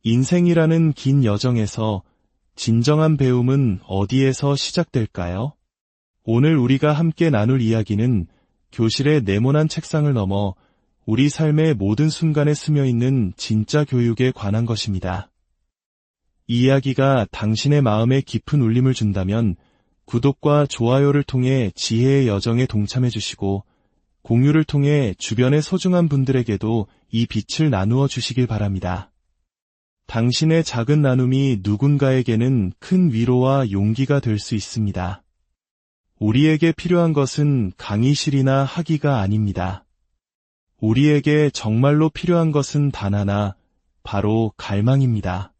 인생이라는 긴 여정에서 진정한 배움은 어디에서 시작될까요? 오늘 우리가 함께 나눌 이야기는 교실의 네모난 책상을 넘어 우리 삶의 모든 순간에 스며있는 진짜 교육에 관한 것입니다. 이 이야기가 당신의 마음에 깊은 울림을 준다면 구독과 좋아요를 통해 지혜의 여정에 동참해 주시고 공유를 통해 주변의 소중한 분들에게도 이 빛을 나누어 주시길 바랍니다. 당신의 작은 나눔이 누군가에게는 큰 위로와 용기가 될 수 있습니다. 우리에게 필요한 것은 강의실이나 학위가 아닙니다. 우리에게 정말로 필요한 것은 단 하나, 바로 갈망입니다.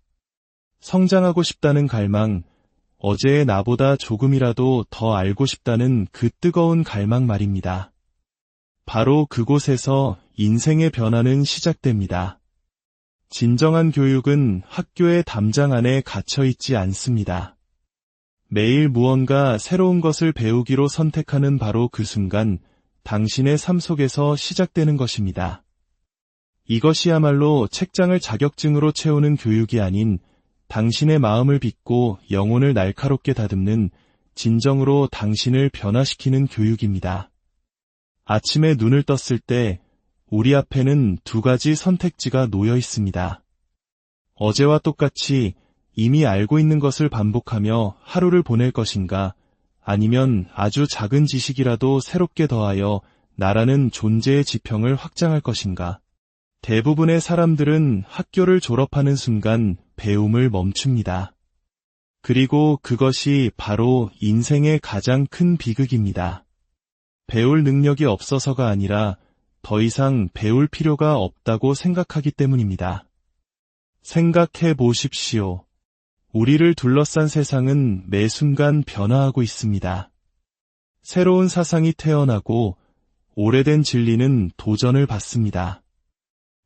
성장하고 싶다는 갈망, 어제의 나보다 조금이라도 더 알고 싶다는 그 뜨거운 갈망 말입니다. 바로 그곳에서 인생의 변화는 시작됩니다. 진정한 교육은 학교의 담장 안에 갇혀 있지 않습니다. 매일 무언가 새로운 것을 배우기로 선택하는 바로 그 순간, 당신의 삶 속에서 시작되는 것입니다. 이것이야말로 책장을 자격증으로 채우는 교육이 아닌 당신의 마음을 빚고 영혼을 날카롭게 다듬는 진정으로 당신을 변화시키는 교육입니다. 아침에 눈을 떴을 때 우리 앞에는 두 가지 선택지가 놓여 있습니다. 어제와 똑같이 이미 알고 있는 것을 반복하며 하루를 보낼 것인가, 아니면 아주 작은 지식이라도 새롭게 더하여 나라는 존재의 지평을 확장할 것인가. 대부분의 사람들은 학교를 졸업하는 순간 배움을 멈춥니다. 그리고 그것이 바로 인생의 가장 큰 비극입니다. 배울 능력이 없어서가 아니라 더 이상 배울 필요가 없다고 생각하기 때문입니다. 생각해 보십시오. 우리를 둘러싼 세상은 매 순간 변화하고 있습니다. 새로운 사상이 태어나고 오래된 진리는 도전을 받습니다.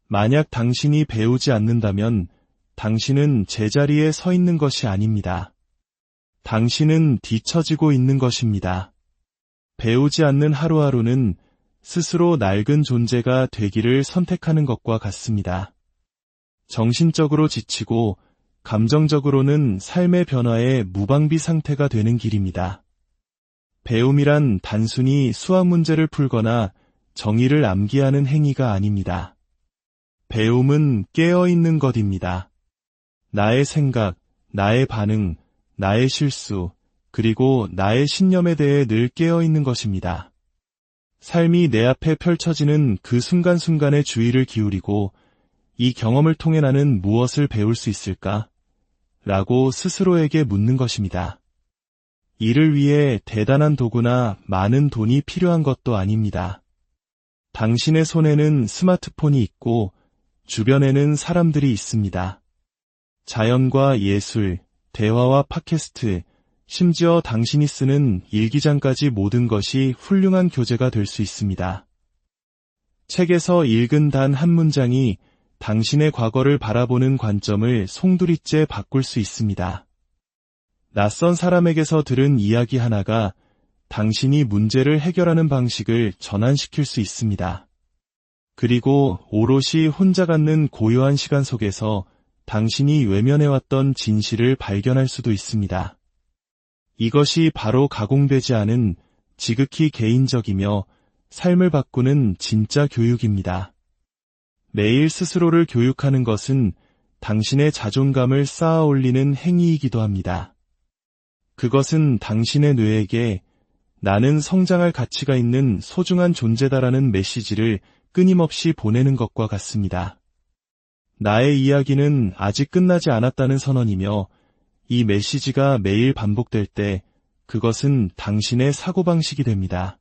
만약 당신이 배우지 않는다면 당신은 제자리에 서 있는 것이 아닙니다. 당신은 뒤처지고 있는 것입니다. 배우지 않는 하루하루는 스스로 낡은 존재가 되기를 선택하는 것과 같습니다. 정신적으로 지치고 감정적으로는 삶의 변화에 무방비 상태가 되는 길입니다. 배움이란 단순히 수학 문제를 풀거나 정의를 암기하는 행위가 아닙니다. 배움은 깨어있는 것입니다. 나의 생각, 나의 반응, 나의 실수, 그리고 나의 신념에 대해 늘 깨어있는 것입니다. 삶이 내 앞에 펼쳐지는 그 순간순간에 주의를 기울이고 이 경험을 통해 나는 무엇을 배울 수 있을까? 라고 스스로에게 묻는 것입니다. 이를 위해 대단한 도구나 많은 돈이 필요한 것도 아닙니다. 당신의 손에는 스마트폰이 있고 주변에는 사람들이 있습니다. 자연과 예술, 대화와 팟캐스트, 심지어 당신이 쓰는 일기장까지 모든 것이 훌륭한 교재가 될 수 있습니다. 책에서 읽은 단 한 문장이 당신의 과거를 바라보는 관점을 송두리째 바꿀 수 있습니다. 낯선 사람에게서 들은 이야기 하나가 당신이 문제를 해결하는 방식을 전환시킬 수 있습니다. 그리고 오롯이 혼자 갖는 고요한 시간 속에서 당신이 외면해왔던 진실을 발견할 수도 있습니다. 이것이 바로 가공되지 않은 지극히 개인적이며 삶을 바꾸는 진짜 교육입니다. 매일 스스로를 교육하는 것은 당신의 자존감을 쌓아 올리는 행위이기도 합니다. 그것은 당신의 뇌에게 나는 성장할 가치가 있는 소중한 존재다라는 메시지를 끊임없이 보내는 것과 같습니다. 나의 이야기는 아직 끝나지 않았다는 선언이며 이 메시지가 매일 반복될 때 그것은 당신의 사고방식이 됩니다.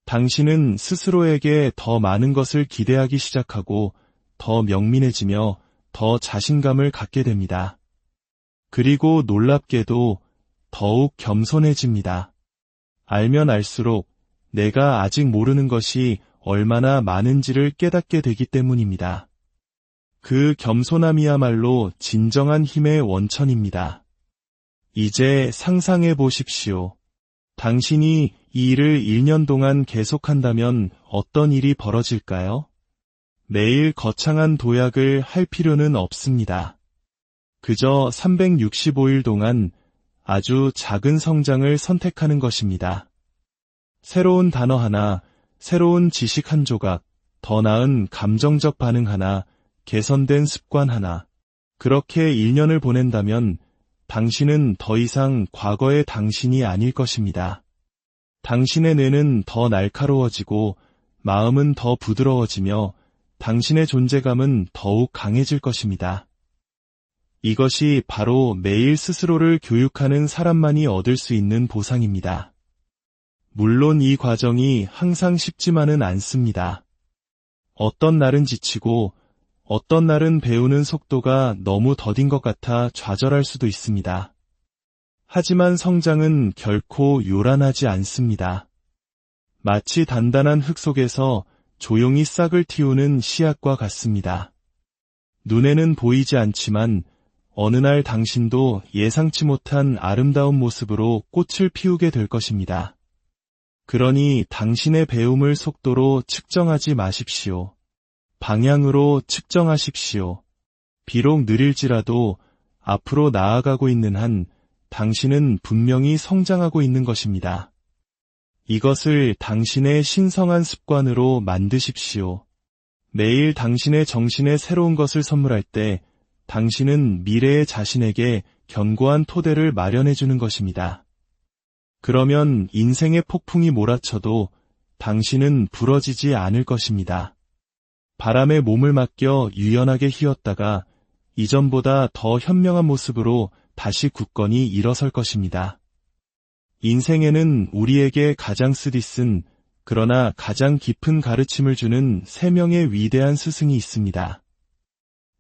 당신은 스스로에게 더 많은 것을 기대하기 시작하고 더 명민해지며 더 자신감을 갖게 됩니다. 그리고 놀랍게도 더욱 겸손해집니다. 알면 알수록 내가 아직 모르는 것이 얼마나 많은지를 깨닫게 되기 때문입니다. 그 겸손함이야말로 진정한 힘의 원천입니다. 이제 상상해 보십시오. 당신이 이 일을 1년 동안 계속한다면 어떤 일이 벌어질까요? 매일 거창한 도약을 할 필요는 없습니다. 그저 365일 동안 아주 작은 성장을 선택하는 것입니다. 새로운 단어 하나, 새로운 지식 한 조각, 더 나은 감정적 반응 하나, 개선된 습관 하나. 그렇게 1년을 보낸다면 당신은 더 이상 과거의 당신이 아닐 것입니다. 당신의 뇌는 더 날카로워지고 마음은 더 부드러워지며 당신의 존재감은 더욱 강해질 것입니다. 이것이 바로 매일 스스로를 교육하는 사람만이 얻을 수 있는 보상입니다. 물론 이 과정이 항상 쉽지만은 않습니다. 어떤 날은 지치고 어떤 날은 배우는 속도가 너무 더딘 것 같아 좌절할 수도 있습니다. 하지만 성장은 결코 요란하지 않습니다. 마치 단단한 흙 속에서 조용히 싹을 틔우는 씨앗과 같습니다. 눈에는 보이지 않지만 어느 날 당신도 예상치 못한 아름다운 모습으로 꽃을 피우게 될 것입니다. 그러니 당신의 배움을 속도로 측정하지 마십시오. 방향으로 측정하십시오. 비록 느릴지라도 앞으로 나아가고 있는 한 당신은 분명히 성장하고 있는 것입니다. 이것을 당신의 신성한 습관으로 만드십시오. 매일 당신의 정신에 새로운 것을 선물할 때 당신은 미래의 자신에게 견고한 토대를 마련해 주는 것입니다. 그러면 인생의 폭풍이 몰아쳐도 당신은 부러지지 않을 것입니다. 바람에 몸을 맡겨 유연하게 휘었다가 이전보다 더 현명한 모습으로 다시 굳건히 일어설 것입니다. 인생에는 우리에게 가장 쓰디쓴 그러나 가장 깊은 가르침을 주는 3명의 위대한 스승이 있습니다.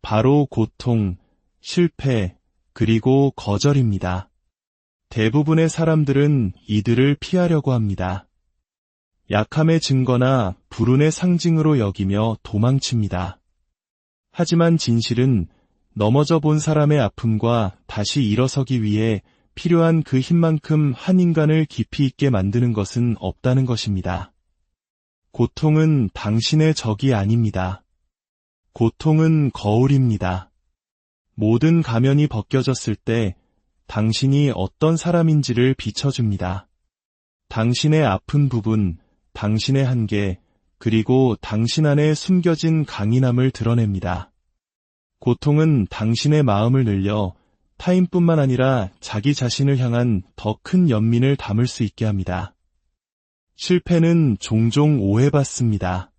바로 고통, 실패, 그리고 거절입니다. 대부분의 사람들은 이들을 피하려고 합니다. 약함의 증거나 불운의 상징으로 여기며 도망칩니다. 하지만 진실은 넘어져 본 사람의 아픔과 다시 일어서기 위해 필요한 그 힘만큼 한 인간을 깊이 있게 만드는 것은 없다는 것입니다. 고통은 당신의 적이 아닙니다. 고통은 거울입니다. 모든 가면이 벗겨졌을 때 당신이 어떤 사람인지를 비춰줍니다. 당신의 아픈 부분, 당신의 한계, 그리고 당신 안에 숨겨진 강인함을 드러냅니다. 고통은 당신의 마음을 늘려 타인뿐만 아니라 자기 자신을 향한 더 큰 연민을 담을 수 있게 합니다. 실패는 종종 오해받습니다.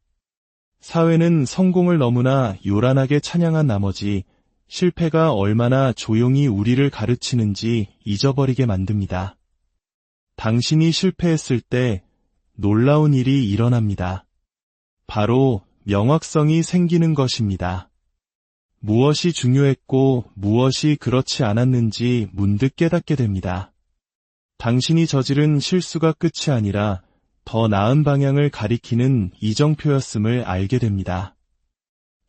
사회는 성공을 너무나 요란하게 찬양한 나머지 실패가 얼마나 조용히 우리를 가르치는지 잊어버리게 만듭니다. 당신이 실패했을 때 놀라운 일이 일어납니다. 바로 명확성이 생기는 것입니다. 무엇이 중요했고 무엇이 그렇지 않았는지 문득 깨닫게 됩니다. 당신이 저지른 실수가 끝이 아니라 더 나은 방향을 가리키는 이정표였음을 알게 됩니다.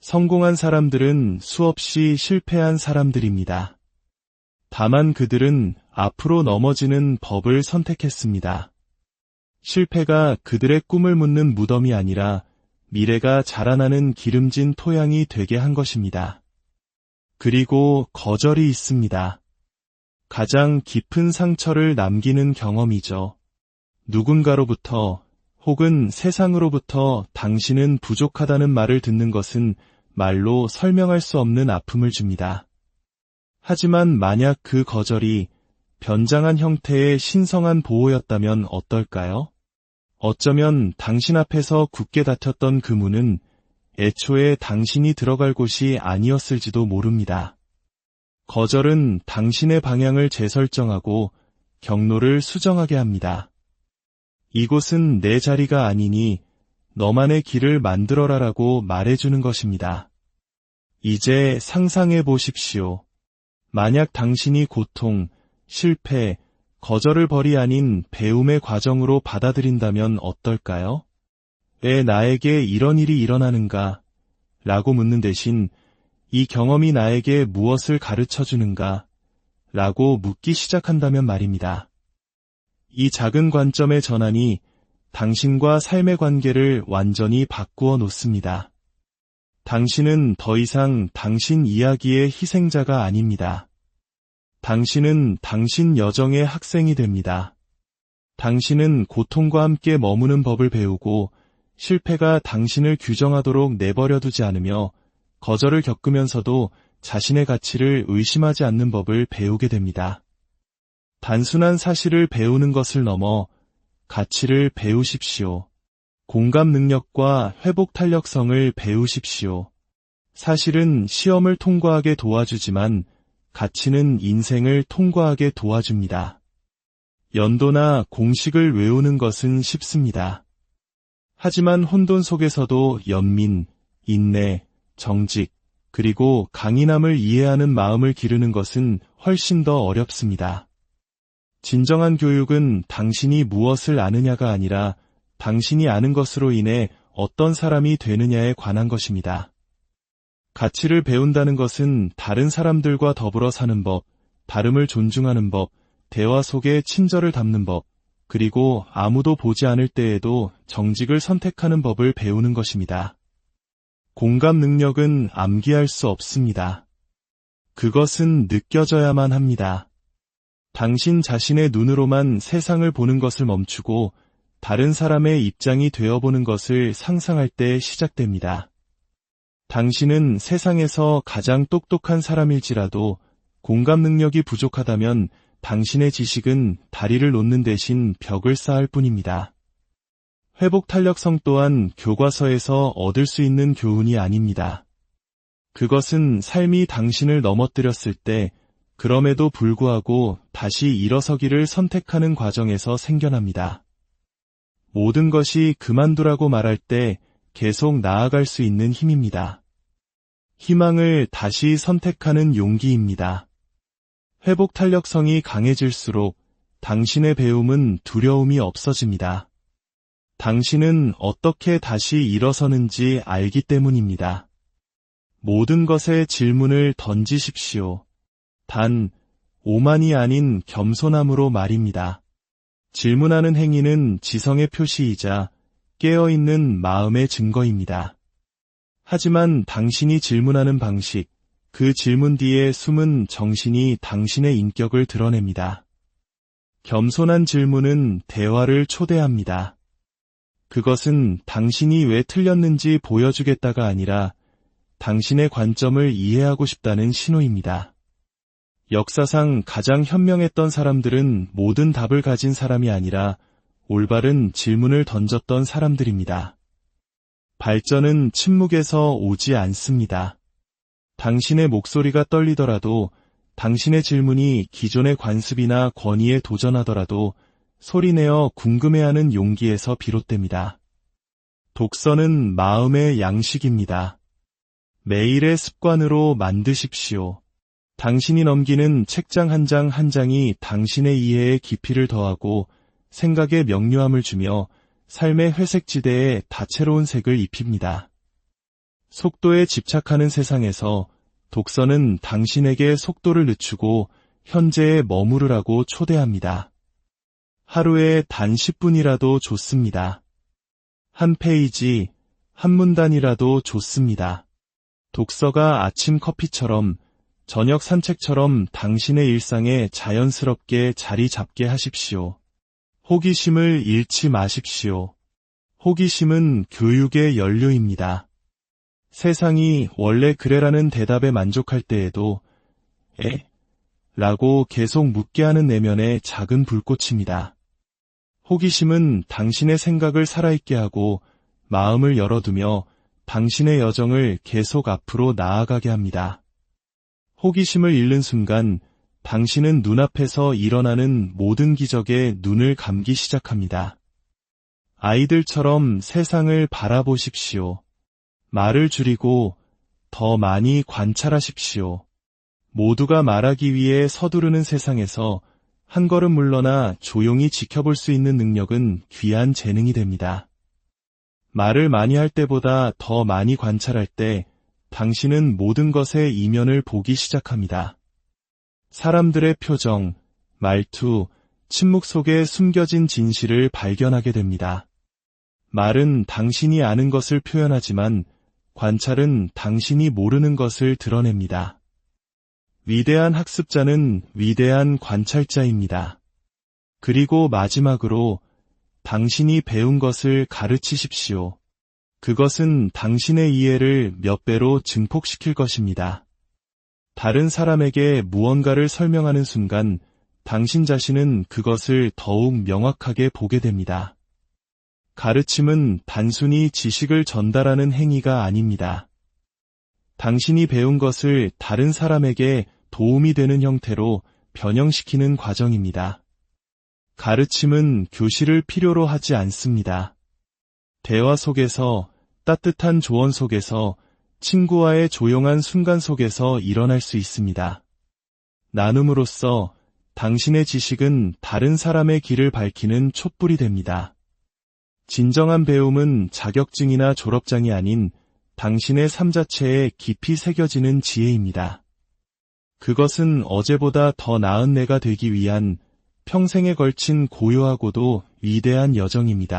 성공한 사람들은 수없이 실패한 사람들입니다. 다만 그들은 앞으로 넘어지는 법을 선택했습니다. 실패가 그들의 꿈을 묻는 무덤이 아니라 미래가 자라나는 기름진 토양이 되게 한 것입니다. 그리고 거절이 있습니다. 가장 깊은 상처를 남기는 경험이죠. 누군가로부터 혹은 세상으로부터 당신은 부족하다는 말을 듣는 것은 말로 설명할 수 없는 아픔을 줍니다. 하지만 만약 그 거절이 변장한 형태의 신성한 보호였다면 어떨까요? 어쩌면 당신 앞에서 굳게 닫혔던 그 문은 애초에 당신이 들어갈 곳이 아니었을지도 모릅니다. 거절은 당신의 방향을 재설정하고 경로를 수정하게 합니다. 이곳은 내 자리가 아니니 너만의 길을 만들어라라고 말해주는 것입니다. 이제 상상해 보십시오. 만약 당신이 고통, 실패, 거절을 벌이 아닌 배움의 과정으로 받아들인다면 어떨까요? 왜 나에게 이런 일이 일어나는가? 라고 묻는 대신 이 경험이 나에게 무엇을 가르쳐 주는가? 라고 묻기 시작한다면 말입니다. 이 작은 관점의 전환이 당신과 삶의 관계를 완전히 바꾸어 놓습니다. 당신은 더 이상 당신 이야기의 희생자가 아닙니다. 당신은 당신 여정의 학생이 됩니다. 당신은 고통과 함께 머무는 법을 배우고 실패가 당신을 규정하도록 내버려두지 않으며 거절을 겪으면서도 자신의 가치를 의심하지 않는 법을 배우게 됩니다. 단순한 사실을 배우는 것을 넘어 가치를 배우십시오. 공감 능력과 회복 탄력성을 배우십시오. 사실은 시험을 통과하게 도와주지만 가치는 인생을 통과하게 도와줍니다. 연도나 공식을 외우는 것은 쉽습니다. 하지만 혼돈 속에서도 연민, 인내, 정직, 그리고 강인함을 이해하는 마음을 기르는 것은 훨씬 더 어렵습니다. 진정한 교육은 당신이 무엇을 아느냐가 아니라 당신이 아는 것으로 인해 어떤 사람이 되느냐에 관한 것입니다. 가치를 배운다는 것은 다른 사람들과 더불어 사는 법, 다름을 존중하는 법, 대화 속에 친절을 담는 법, 그리고 아무도 보지 않을 때에도 정직을 선택하는 법을 배우는 것입니다. 공감 능력은 암기할 수 없습니다. 그것은 느껴져야만 합니다. 당신 자신의 눈으로만 세상을 보는 것을 멈추고 다른 사람의 입장이 되어보는 것을 상상할 때 시작됩니다. 당신은 세상에서 가장 똑똑한 사람일지라도 공감 능력이 부족하다면 당신의 지식은 다리를 놓는 대신 벽을 쌓을 뿐입니다. 회복 탄력성 또한 교과서에서 얻을 수 있는 교훈이 아닙니다. 그것은 삶이 당신을 넘어뜨렸을 때 그럼에도 불구하고 다시 일어서기를 선택하는 과정에서 생겨납니다. 모든 것이 그만두라고 말할 때 계속 나아갈 수 있는 힘입니다. 희망을 다시 선택하는 용기입니다. 회복 탄력성이 강해질수록 당신의 배움은 두려움이 없어집니다. 당신은 어떻게 다시 일어서는지 알기 때문입니다. 모든 것에 질문을 던지십시오. 단, 오만이 아닌 겸손함으로 말입니다. 질문하는 행위는 지성의 표시이자 깨어있는 마음의 증거입니다. 하지만 당신이 질문하는 방식, 그 질문 뒤에 숨은 정신이 당신의 인격을 드러냅니다. 겸손한 질문은 대화를 초대합니다. 그것은 당신이 왜 틀렸는지 보여주겠다가 아니라 당신의 관점을 이해하고 싶다는 신호입니다. 역사상 가장 현명했던 사람들은 모든 답을 가진 사람이 아니라 올바른 질문을 던졌던 사람들입니다. 발전은 침묵에서 오지 않습니다. 당신의 목소리가 떨리더라도, 당신의 질문이 기존의 관습이나 권위에 도전하더라도 소리내어 궁금해하는 용기에서 비롯됩니다. 독서는 마음의 양식입니다. 매일의 습관으로 만드십시오. 당신이 넘기는 책장 한 장 한 장이 당신의 이해에 깊이를 더하고 생각에 명료함을 주며 삶의 회색지대에 다채로운 색을 입힙니다. 속도에 집착하는 세상에서 독서는 당신에게 속도를 늦추고 현재에 머무르라고 초대합니다. 하루에 단 10분이라도 좋습니다. 한 페이지, 한 문단이라도 좋습니다. 독서가 아침 커피처럼, 저녁 산책처럼 당신의 일상에 자연스럽게 자리 잡게 하십시오. 호기심을 잃지 마십시오. 호기심은 교육의 연료입니다. 세상이 원래 그래라는 대답에 만족할 때에도 라고 계속 묻게 하는 내면의 작은 불꽃입니다. 호기심은 당신의 생각을 살아있게 하고 마음을 열어두며 당신의 여정을 계속 앞으로 나아가게 합니다. 호기심을 잃는 순간 당신은 눈앞에서 일어나는 모든 기적에 눈을 감기 시작합니다. 아이들처럼 세상을 바라보십시오. 말을 줄이고 더 많이 관찰하십시오. 모두가 말하기 위해 서두르는 세상에서 한 걸음 물러나 조용히 지켜볼 수 있는 능력은 귀한 재능이 됩니다. 말을 많이 할 때보다 더 많이 관찰할 때 당신은 모든 것의 이면을 보기 시작합니다. 사람들의 표정, 말투, 침묵 속에 숨겨진 진실을 발견하게 됩니다. 말은 당신이 아는 것을 표현하지만 관찰은 당신이 모르는 것을 드러냅니다. 위대한 학습자는 위대한 관찰자입니다. 그리고 마지막으로 당신이 배운 것을 가르치십시오. 그것은 당신의 이해를 몇 배로 증폭시킬 것입니다. 다른 사람에게 무언가를 설명하는 순간 당신 자신은 그것을 더욱 명확하게 보게 됩니다. 가르침은 단순히 지식을 전달하는 행위가 아닙니다. 당신이 배운 것을 다른 사람에게 도움이 되는 형태로 변형시키는 과정입니다. 가르침은 교실을 필요로 하지 않습니다. 대화 속에서, 따뜻한 조언 속에서, 친구와의 조용한 순간 속에서 일어날 수 있습니다. 나눔으로써 당신의 지식은 다른 사람의 길을 밝히는 촛불이 됩니다. 진정한 배움은 자격증이나 졸업장이 아닌 당신의 삶 자체에 깊이 새겨지는 지혜입니다. 그것은 어제보다 더 나은 내가 되기 위한 평생에 걸친 고요하고도 위대한 여정입니다.